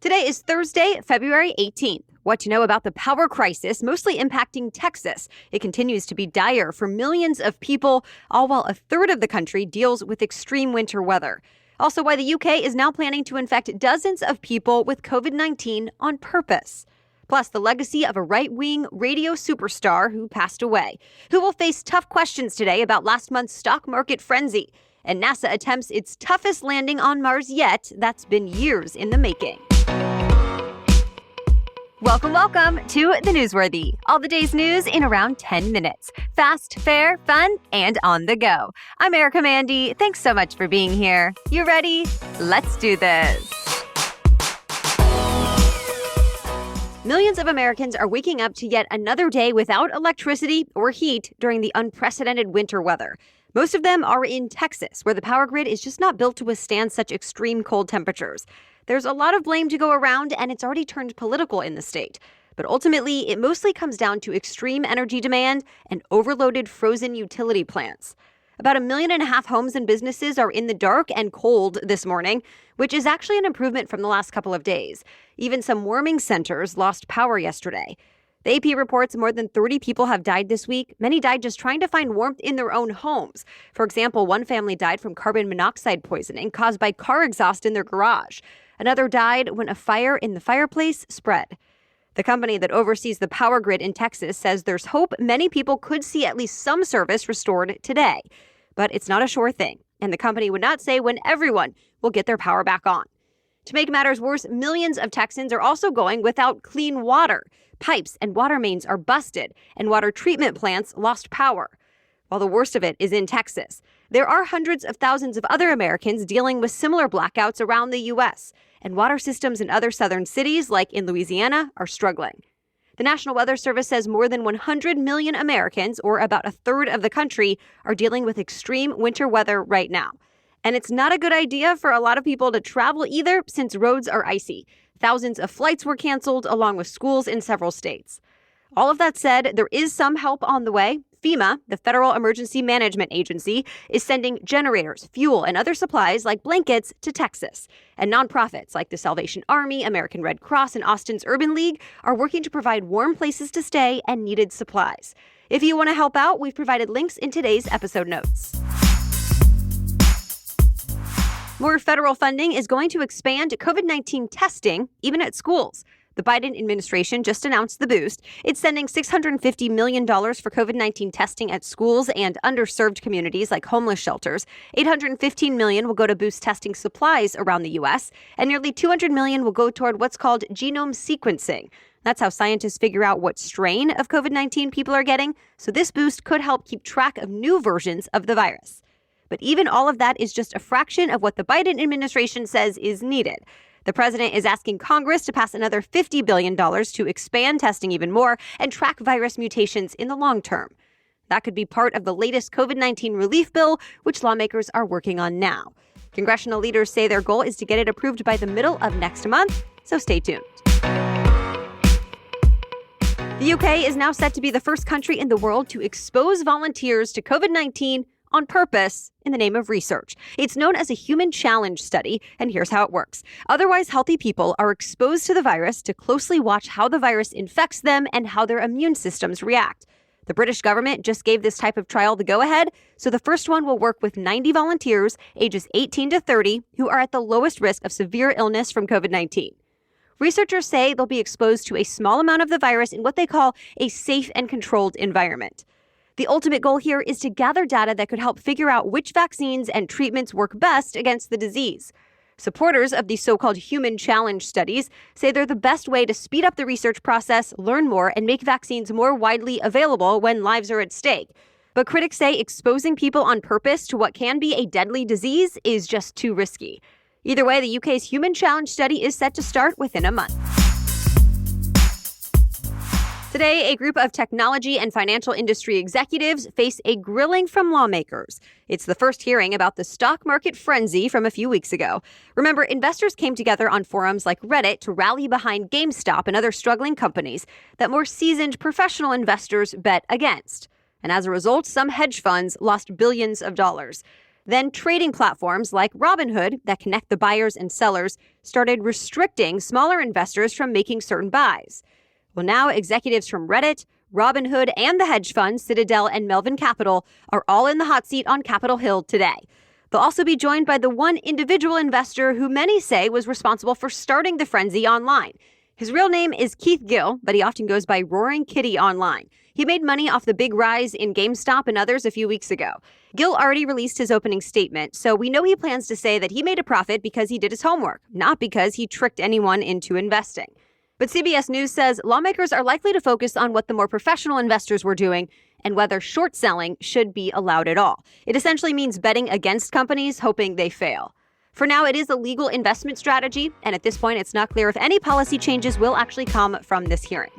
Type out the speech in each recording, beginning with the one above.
Today is Thursday, February 18th. What to know about the power crisis mostly impacting Texas. It continues to be dire for millions of people, all while a third of the country deals with extreme winter weather. Also, why the UK is now planning to infect dozens of people with COVID-19 on purpose. Plus, the legacy of a right-wing radio superstar who passed away, who will face tough questions today about last month's stock market frenzy. And NASA attempts its toughest landing on Mars yet. That's been years in the making. Welcome to The Newsworthy. All the day's news in around 10 minutes. Fast, fair, fun, and on the go. I'm Erica Mandy. Thanks so much for being here. You ready? Let's do this. Millions of Americans are waking up to yet another day without electricity or heat during the unprecedented winter weather. Most of them are in Texas, where the power grid is just not built to withstand such extreme cold temperatures. There's a lot of blame to go around, and it's already turned political in the state. But ultimately, it mostly comes down to extreme energy demand and overloaded frozen utility plants. About 1.5 million homes and businesses are in the dark and cold this morning, which is actually an improvement from the last couple of days. Even some warming centers lost power yesterday. The AP reports more than 30 people have died this week. Many died just trying to find warmth in their own homes. For example, one family died from carbon monoxide poisoning caused by car exhaust in their garage. Another died when a fire in the fireplace spread. The company that oversees the power grid in Texas says there's hope many people could see at least some service restored today. But it's not a sure thing, and the company would not say when everyone will get their power back on. To make matters worse, millions of Texans are also going without clean water. Pipes and water mains are busted, and water treatment plants lost power. While the worst of it is in Texas, there are hundreds of thousands of other Americans dealing with similar blackouts around the U.S., and water systems in other southern cities, like in Louisiana, are struggling. The National Weather Service says more than 100 million Americans, or about a third of the country, are dealing with extreme winter weather right now. And it's not a good idea for a lot of people to travel either, since roads are icy. Thousands of flights were canceled, along with schools in several states. All of that said, there is some help on the way. FEMA, the Federal Emergency Management Agency, is sending generators, fuel, and other supplies like blankets to Texas. And nonprofits like the Salvation Army, American Red Cross, and Austin's Urban League are working to provide warm places to stay and needed supplies. If you want to help out, we've provided links in today's episode notes. More federal funding is going to expand COVID-19 testing, even at schools. The Biden administration just announced the boost. It's sending $650 million for COVID-19 testing at schools and underserved communities like homeless shelters. $815 million will go to boost testing supplies around the U.S., and nearly $200 million will go toward what's called genome sequencing. That's how scientists figure out what strain of COVID-19 people are getting, so this boost could help keep track of new versions of the virus. But even all of that is just a fraction of what the Biden administration says is needed. The president is asking Congress to pass another $50 billion to expand testing even more and track virus mutations in the long term. That could be part of the latest COVID-19 relief bill, which lawmakers are working on now. Congressional leaders say their goal is to get it approved by the middle of next month, so stay tuned. The UK is now set to be the first country in the world to expose volunteers to COVID-19 on purpose in the name of research. It's known as a human challenge study, and here's how it works. Otherwise healthy people are exposed to the virus to closely watch how the virus infects them and how their immune systems react. The British government just gave this type of trial the go-ahead, so the first one will work with 90 volunteers ages 18 to 30 who are at the lowest risk of severe illness from COVID-19. Researchers say they'll be exposed to a small amount of the virus in what they call a safe and controlled environment. The ultimate goal here is to gather data that could help figure out which vaccines and treatments work best against the disease. Supporters of these so-called human challenge studies say they're the best way to speed up the research process, learn more, and make vaccines more widely available when lives are at stake. But critics say exposing people on purpose to what can be a deadly disease is just too risky. Either way, the UK's human challenge study is set to start within a month. Today, a group of technology and financial industry executives face a grilling from lawmakers. It's the first hearing about the stock market frenzy from a few weeks ago. Remember, investors came together on forums like Reddit to rally behind GameStop and other struggling companies that more seasoned professional investors bet against. And as a result, some hedge funds lost billions of dollars. Then trading platforms like Robinhood that connect the buyers and sellers started restricting smaller investors from making certain buys. Well, now executives from Reddit, Robinhood, and the hedge funds Citadel and Melvin Capital are all in the hot seat on Capitol Hill today. They'll also be joined by the one individual investor who many say was responsible for starting the frenzy online. His real name is Keith Gill, but he often goes by Roaring Kitty online. He made money off the big rise in GameStop and others a few weeks ago. Gill already released his opening statement, so we know he plans to say that he made a profit because he did his homework, not because he tricked anyone into investing. But CBS News says lawmakers are likely to focus on what the more professional investors were doing and whether short selling should be allowed at all. It essentially means betting against companies, hoping they fail. For now, it is a legal investment strategy, and at this point, it's not clear if any policy changes will actually come from this hearing.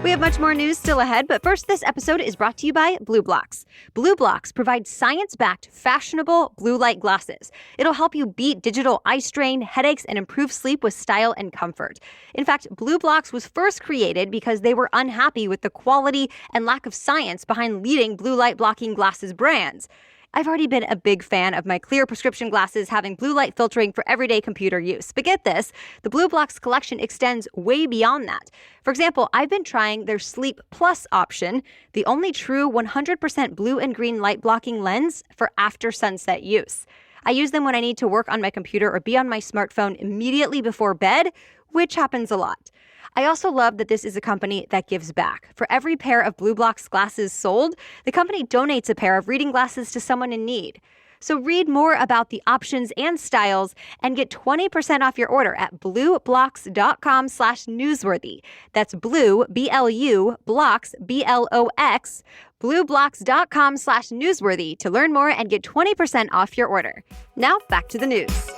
We have much more news still ahead, but first, this episode is brought to you by Blue Blocks. Blue Blocks provides science-backed, fashionable blue light glasses. It'll help you beat digital eye strain, headaches, and improve sleep with style and comfort. In fact, Blue Blocks was first created because they were unhappy with the quality and lack of science behind leading blue light blocking glasses brands. I've already been a big fan of my clear prescription glasses having blue light filtering for everyday computer use. But get this, the Blue Blocks collection extends way beyond that. For example, I've been trying their Sleep Plus option, the only true 100% blue and green light blocking lens for after sunset use. I use them when I need to work on my computer or be on my smartphone immediately before bed, which happens a lot. I also love that this is a company that gives back. For every pair of Blue Blocks glasses sold, the company donates a pair of reading glasses to someone in need. So read more about the options and styles and get 20% off your order at blueblocks.com/newsworthy. That's blue, B-L-U, blocks, B-L-O-X, blueblocks.com/newsworthy to learn more and get 20% off your order. Now back to the news.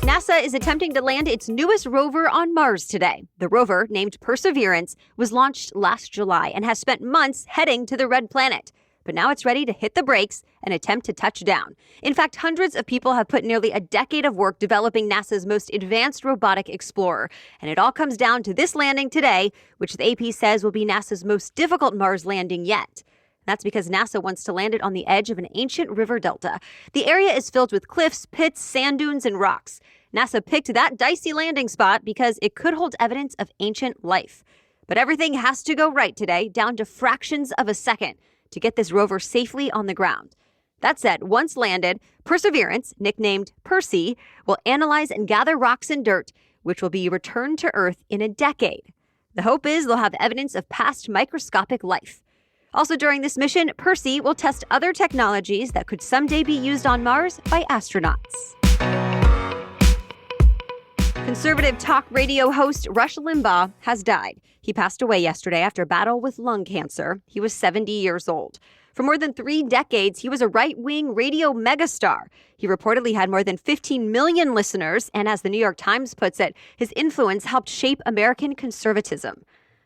NASA is attempting to land its newest rover on Mars today. The rover, named Perseverance, was launched last July and has spent months heading to the red planet. But now it's ready to hit the brakes and attempt to touch down. In fact, hundreds of people have put nearly a decade of work developing NASA's most advanced robotic explorer. And it all comes down to this landing today, which the AP says will be NASA's most difficult Mars landing yet. That's because NASA wants to land it on the edge of an ancient river delta. The area is filled with cliffs, pits, sand dunes, and rocks. NASA picked that dicey landing spot because it could hold evidence of ancient life. But everything has to go right today, down to fractions of a second, to get this rover safely on the ground. That said, once landed, Perseverance, nicknamed Percy, will analyze and gather rocks and dirt, which will be returned to Earth in a decade. The hope is they'll have evidence of past microscopic life. Also during this mission, Percy will test other technologies that could someday be used on Mars by astronauts. Conservative talk radio host Rush Limbaugh has died. He passed away yesterday after a battle with lung cancer. He was 70 years old. For more than 3 decades, he was a right-wing radio megastar. He reportedly had more than 15 million listeners, and as the New York Times puts it, his influence helped shape American conservatism.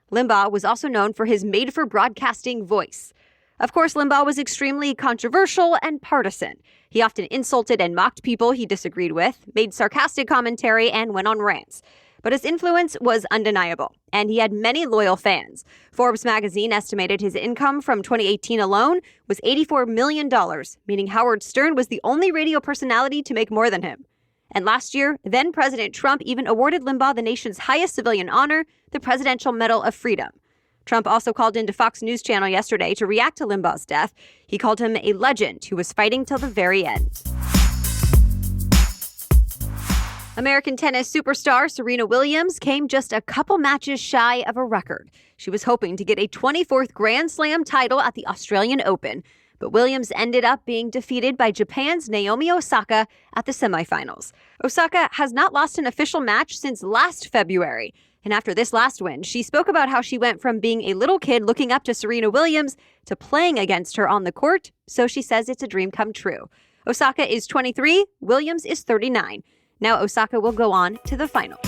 Limbaugh was also known for his made-for-broadcasting voice. Of course, Limbaugh was extremely controversial and partisan. He often insulted and mocked people he disagreed with, made sarcastic commentary, and went on rants. But his influence was undeniable, and he had many loyal fans. Forbes magazine estimated his income from 2018 alone was $84 million, meaning Howard Stern was the only radio personality to make more than him. And last year, then-President Trump even awarded Limbaugh the nation's highest civilian honor, the Presidential Medal of Freedom. Trump also called into Fox News Channel yesterday to react to Limbaugh's death. He called him a legend who was fighting till the very end. American tennis superstar Serena Williams came just a couple matches shy of a record. She was hoping to get a 24th Grand Slam title at the Australian Open, but Williams ended up being defeated by Japan's Naomi Osaka at the semifinals. Osaka has not lost an official match since last February. And after this last win, she spoke about how she went from being a little kid looking up to Serena Williams to playing against her on the court, so she says it's a dream come true. Osaka is 23, Williams is 39. Now Osaka will go on to the finals.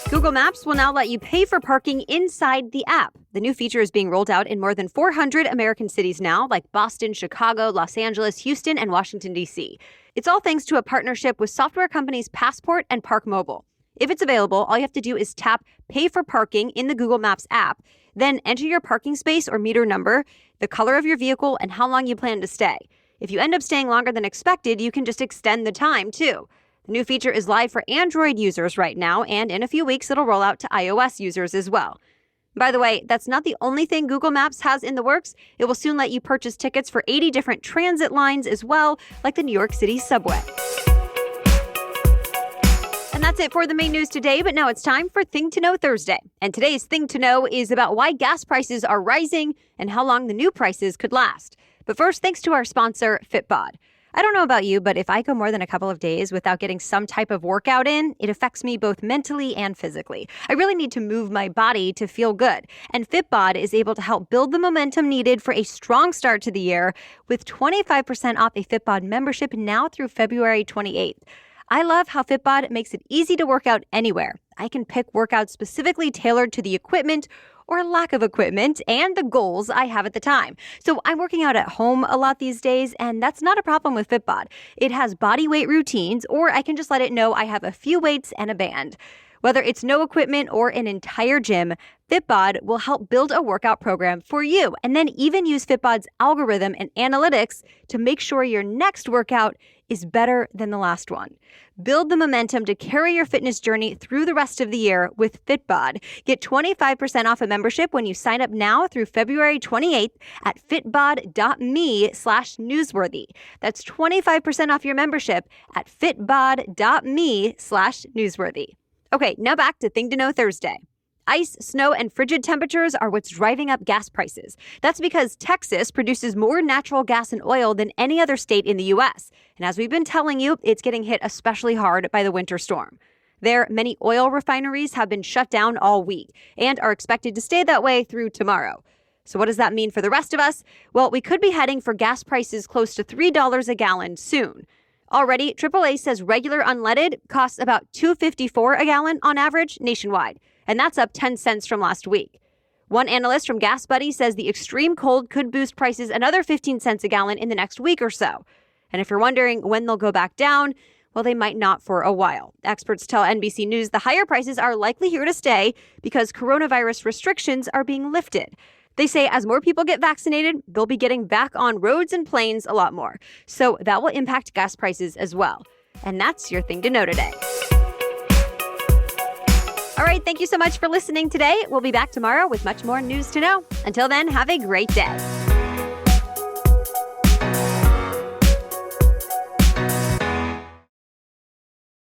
Google Maps will now let you pay for parking inside the app. The new feature is being rolled out in more than 400 American cities now, like Boston, Chicago, Los Angeles, Houston, and Washington, D.C. It's all thanks to a partnership with software companies Passport and Park Mobile. If it's available, all you have to do is tap Pay for Parking in the Google Maps app. Then enter your parking space or meter number, the color of your vehicle, and how long you plan to stay. If you end up staying longer than expected, you can just extend the time, too. The new feature is live for Android users right now, and in a few weeks, it'll roll out to iOS users as well. By the way, that's not the only thing Google Maps has in the works. It will soon let you purchase tickets for 80 different transit lines as well, like the New York City subway. And that's it for the main news today, but now it's time for Thing to Know Thursday. And today's Thing to Know is about why gas prices are rising and how long the new prices could last. But first, thanks to our sponsor, Fitbod. I don't know about you, but if I go more than a couple of days without getting some type of workout in, it affects me both mentally and physically. I really need to move my body to feel good. And Fitbod is able to help build the momentum needed for a strong start to the year with 25% off a Fitbod membership now through February 28th. I love how Fitbod makes it easy to work out anywhere. I can pick workouts specifically tailored to the equipment or lack of equipment and the goals I have at the time. So I'm working out at home a lot these days, and that's not a problem with Fitbod. It has body weight routines, or I can just let it know I have a few weights and a band. Whether it's no equipment or an entire gym, Fitbod will help build a workout program for you, and then even use Fitbod's algorithm and analytics to make sure your next workout is better than the last one. Build the momentum to carry your fitness journey through the rest of the year with Fitbod. Get 25% off a membership when you sign up now through February 28th at fitbod.me/newsworthy. That's 25% off your membership at fitbod.me/newsworthy. Okay, now back to Thing to Know Thursday. Ice, snow, and frigid temperatures are what's driving up gas prices. That's because Texas produces more natural gas and oil than any other state in the U.S. And as we've been telling you, it's getting hit especially hard by the winter storm. There, many oil refineries have been shut down all week and are expected to stay that way through tomorrow. So what does that mean for the rest of us? Well, we could be heading for gas prices close to $3 a gallon soon. Already, AAA says regular unleaded costs about $2.54 a gallon on average nationwide, and that's up 10 cents from last week. One analyst from Gas Buddy says the extreme cold could boost prices another 15 cents a gallon in the next week or so. And if you're wondering when they'll go back down, well, they might not for a while. Experts tell NBC News the higher prices are likely here to stay because coronavirus restrictions are being lifted. They say as more people get vaccinated, they'll be getting back on roads and planes a lot more. So that will impact gas prices as well. And that's your Thing to Know today. All right, thank you so much for listening today. We'll be back tomorrow with much more news to know. Until then, have a great day.